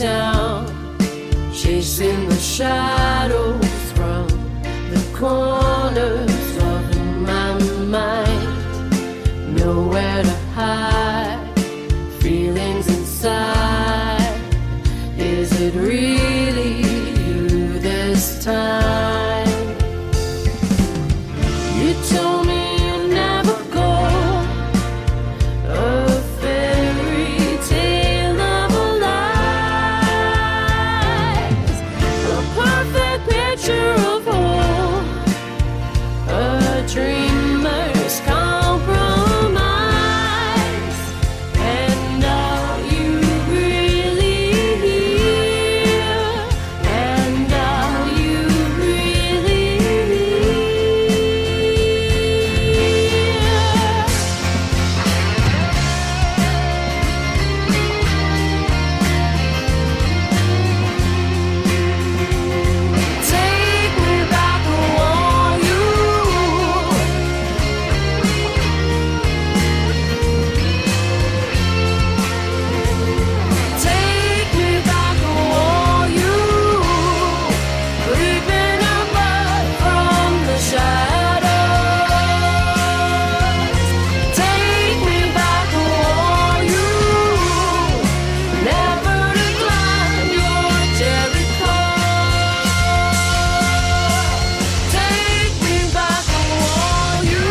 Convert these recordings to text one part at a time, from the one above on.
town, chasing the shadows from the corners of my mind. Nowhere to hide, feelings inside. Is it really you this time? You told me you'd never go. A fairy tale of a lies, a perfect picture of hope, a dreamer's compromise. And are you really here? And are you really here? Take me back, I want you. Take me back, I want you. Creeping apart from the shadows. Take me back, I want you. Never to climb your Jericho. Take me back, I want you.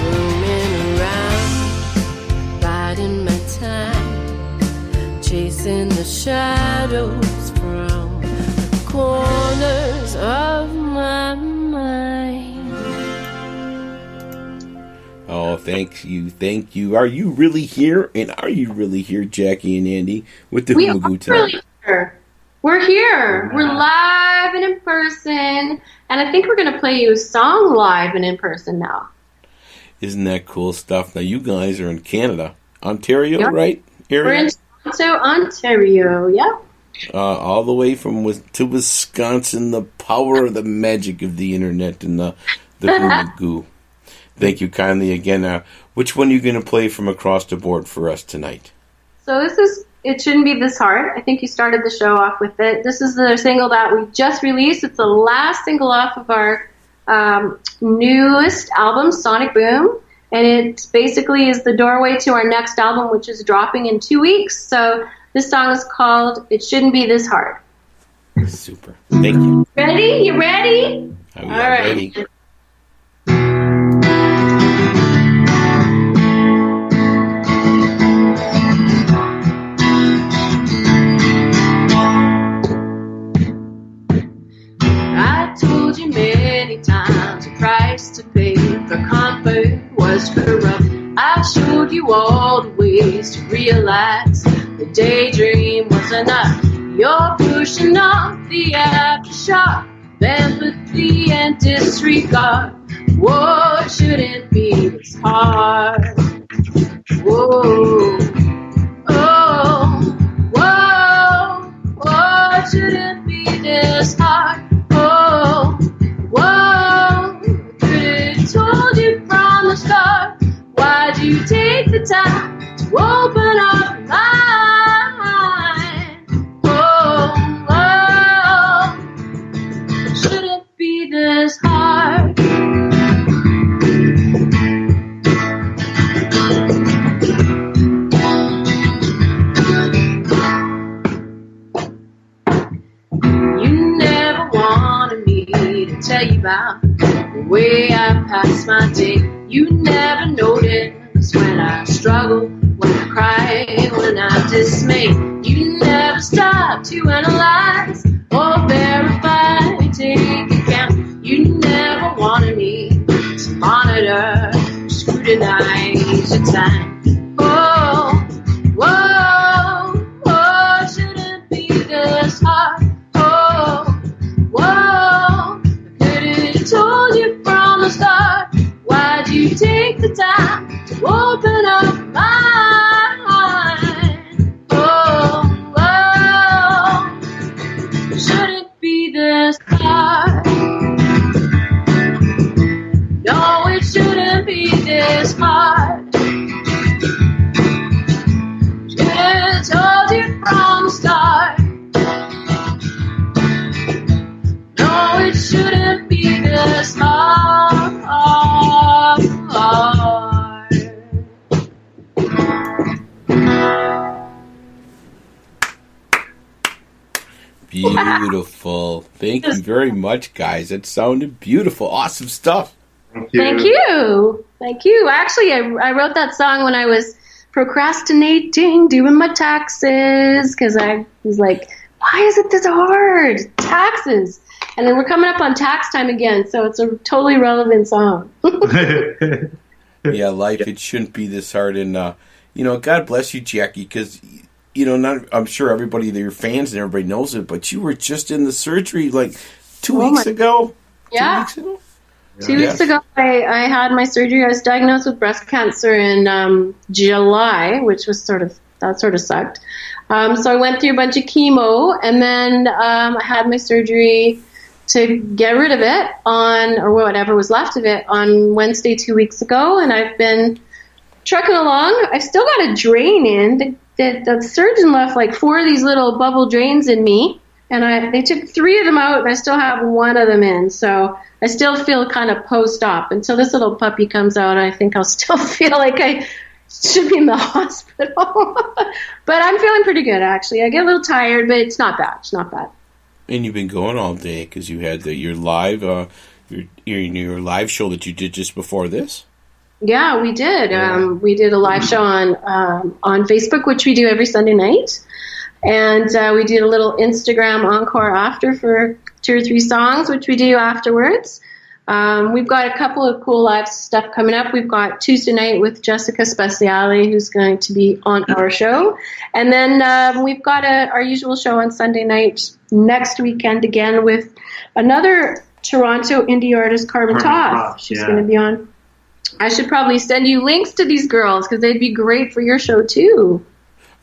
Roaming around, biding my time, chasing the shadows from the corners of my mind. Oh, thank you, thank you. Are you really here? And are you really here, Jackie and Andy, with the We are Magoo tonight? really here. We're here. We're live and in person. And I think we're going to play you a song live and in person now. Isn't that cool stuff? Now, you guys are in Canada, Ontario, Yep. right? We're Area? in Toronto, Ontario. Yep. All the way from to Wisconsin, the power of the magic of the internet and the Magoo. Thank you kindly again. Which one are you going to play from across the board for us tonight? So this is It Shouldn't Be This Hard. I think you started the show off with it. This is the single that we just released. It's the last single off of our newest album, Sonic Boom. And it basically is the doorway to our next album, which is dropping in 2 weeks. So this song is called It Shouldn't Be This Hard. Super. Thank you. Ready? You ready? I'm All right. ready. I told you many times the price to pay for comfort was corrupt. I've showed you all the ways to realize the daydream was enough. You're pushing off the aftershock of empathy and disregard. Whoa, it shouldn't be this hard. Whoa, oh, whoa, whoa, it shouldn't be this hard. Whoa, whoa, could have told you from the start. Why'd you take the time to open up your mind? Whoa, whoa, shouldn't be this hard. You never wanted me to tell you about the way I pass my day. You never notice when I struggle, when I cry, when I'm dismayed. You never stop to analyze or verify, take account. You never wanted me to monitor, scrutinize your time. Oh, whoa, oh, shouldn't be this hard. Oh, whoa, I could have told you from the start. Why'd you take the time to open up my mind? Oh, whoa, shouldn't be this hard. No, it shouldn't be this hard. Should have told you from the start. No, it shouldn't be this hard. Beautiful. Thank you very much, guys. That sounded beautiful. Awesome stuff. Thank you. Thank you. Actually, I wrote that song when I was procrastinating doing my taxes because I was like, why is it this hard? Taxes. And then we're coming up on tax time again, so it's a totally relevant song. Yeah, life, it shouldn't be this hard. And, God bless you, Jackie, because, I'm sure everybody, your fans and everybody knows it, but you were just in the surgery like 2 weeks ago. Yeah. 2 weeks ago? 2 weeks ago, I had my surgery. I was diagnosed with breast cancer in July, which was sort of sucked. So I went through a bunch of chemo, and then I had my surgery to get rid of it or whatever was left of it on Wednesday 2 weeks ago, and I've been trucking along. I've still got a drain in. The surgeon left like 4 of these little bubble drains in me, and they took 3 of them out, and I still have 1 of them in. So I still feel kind of post-op. Until this little puppy comes out, I think I'll still feel like I should be in the hospital. But I'm feeling pretty good, actually. I get a little tired, but it's not bad. It's not bad. And you've been going all day because you had your live your live show that you did just before this. Yeah, we did. We did a live show on Facebook, which we do every Sunday night, and we did a little Instagram encore after for 2 or 3 songs, which we do afterwards. We've got a couple of cool live stuff coming up. We've got Tuesday night with Jessica Speciale, who's going to be on our show. And then we've got our usual show on Sunday night next weekend again with another Toronto indie artist, Carbon Toss. She's going to be on. I should probably send you links to these girls because they'd be great for your show too.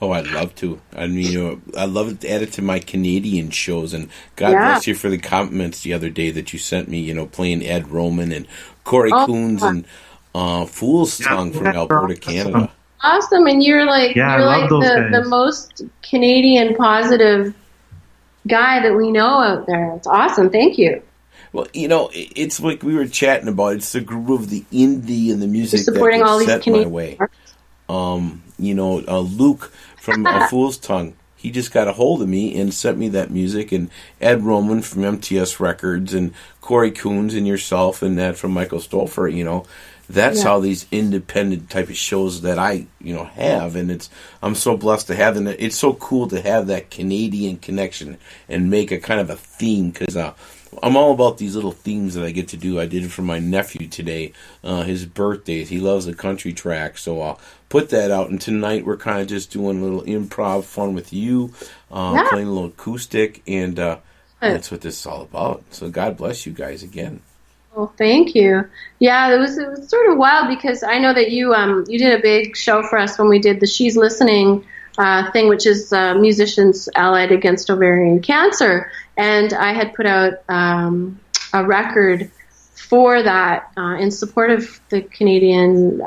Oh, I'd love to. I mean, I love to add it to my Canadian shows. And God bless you for the compliments the other day that you sent me, playing Ed Roman and Corey Coons and Fool's Tongue from Alberta, Canada. Awesome. And you're like the most Canadian positive guy that we know out there. It's awesome. Thank you. Well, it's like we were chatting about. It's the groove of the indie and the music supporting that all these set Canadian my way. artists. Luke from Fool's Tongue, he just got a hold of me and sent me that music. And Ed Roman from MTS Records and Corey Coons and yourself and that from Michael Stolfer, that's how these independent type of shows that I, have. And I'm so blessed to have them. It's so cool to have that Canadian connection and make a kind of a theme because I'm all about these little themes that I get to do. I did it for my nephew today, his birthday. He loves the country track, so I'll put that out. And tonight we're kind of just doing a little improv fun with you, playing a little acoustic, and that's what this is all about. So God bless you guys again. Well, thank you. Yeah, it was sort of wild because I know that you did a big show for us when we did the She's Listening thing, which is Musicians Allied Against Ovarian Cancer. And I had put out a record for that in support of the Canadian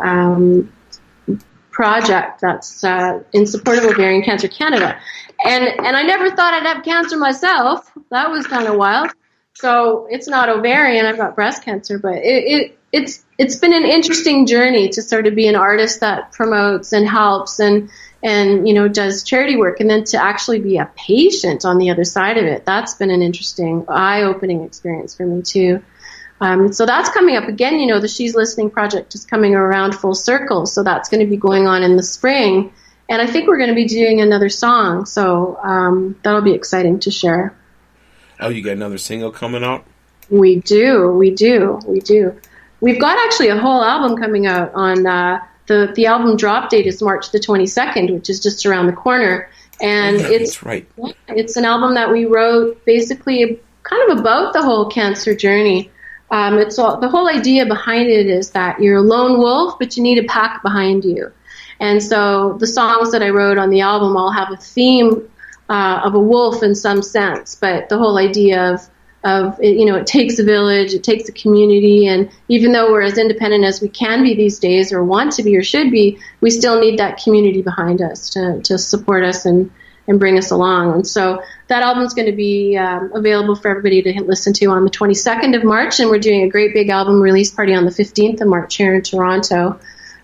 project that's in support of Ovarian Cancer Canada. And I never thought I'd have cancer myself. That was kind of wild. So it's not ovarian. I've got breast cancer. But it's been an interesting journey to sort of be an artist that promotes and helps and does charity work, and then to actually be a patient on the other side of it. That's been an interesting, eye-opening experience for me too. So that's coming up again. You know, the She's Listening project is coming around full circle. So that's going to be going on in the spring. And I think we're going to be doing another song. So that'll be exciting to share. Oh, you got another single coming out? We do. We've got actually a whole album coming out on the album drop date is March the 22nd, which is just around the corner. And that's right. It's an album that we wrote basically kind of about the whole cancer journey. The whole idea behind it is that you're a lone wolf, but you need a pack behind you. And so the songs that I wrote on the album all have a theme of a wolf in some sense, but the whole idea of it takes a village, it takes a community, and even though we're as independent as we can be these days, or want to be or should be, we still need that community behind us to support us and bring us along. And so that album's going to be available for everybody to listen to on the 22nd of March, and we're doing a great big album release party on the 15th of March here in Toronto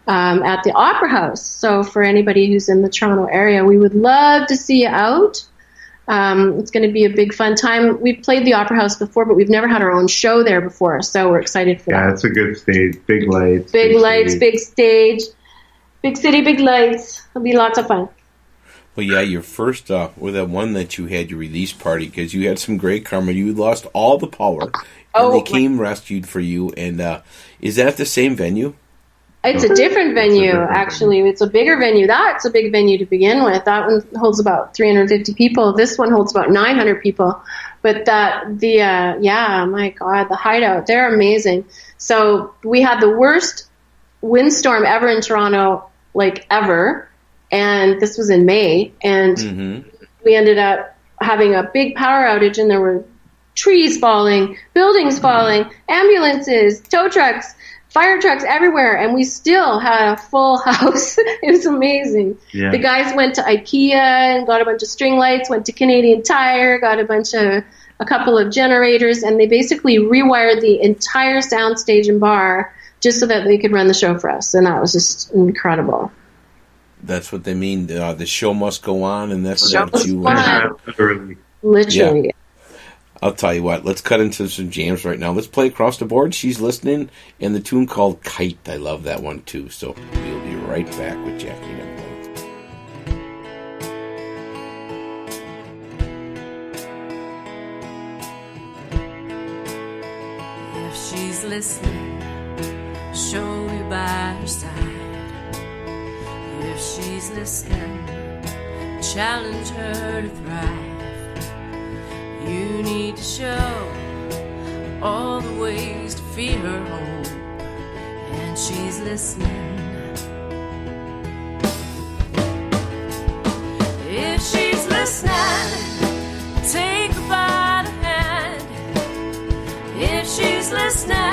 at the Opera House. So for anybody who's in the Toronto area, we would love to see you out. It's going to be a big fun time. We've played the Opera House before, but we've never had our own show there before, so we're excited for that. Yeah, it's a good stage. Big lights. Big lights, big stage, big city, big lights. It'll be lots of fun. Well, yeah, your first, with that one that you had, your release party, because you had some great karma. You lost all the power, and they came rescued for you. And is that the same venue? It's a different venue, actually. It's a bigger venue. That's a big venue to begin with. That one holds about 350 people. This one holds about 900 people. But my God, the Hideout, they're amazing. So we had the worst windstorm ever in Toronto, like ever. And this was in May. And we ended up having a big power outage, and there were trees falling, buildings falling, ambulances, tow trucks, fire trucks everywhere, and we still had a full house. It was amazing. Yeah. The guys went to IKEA and got a bunch of string lights, went to Canadian Tire, got a couple of generators, and they basically rewired the entire soundstage and bar just so that they could run the show for us, and that was just incredible. That's what they mean. The show must go on, and that's what you. Literally. Yeah. I'll tell you what, let's cut into some jams right now. Let's play Across the Board. She's Listening, and the tune called Kite. I love that one, too. So we'll be right back with Jackie and Emily. If she's listening, show me by her side. If she's listening, challenge her to thrive. You need to show all the ways to feed her hope, and she's listening. If she's listening, take her by the hand. If she's listening,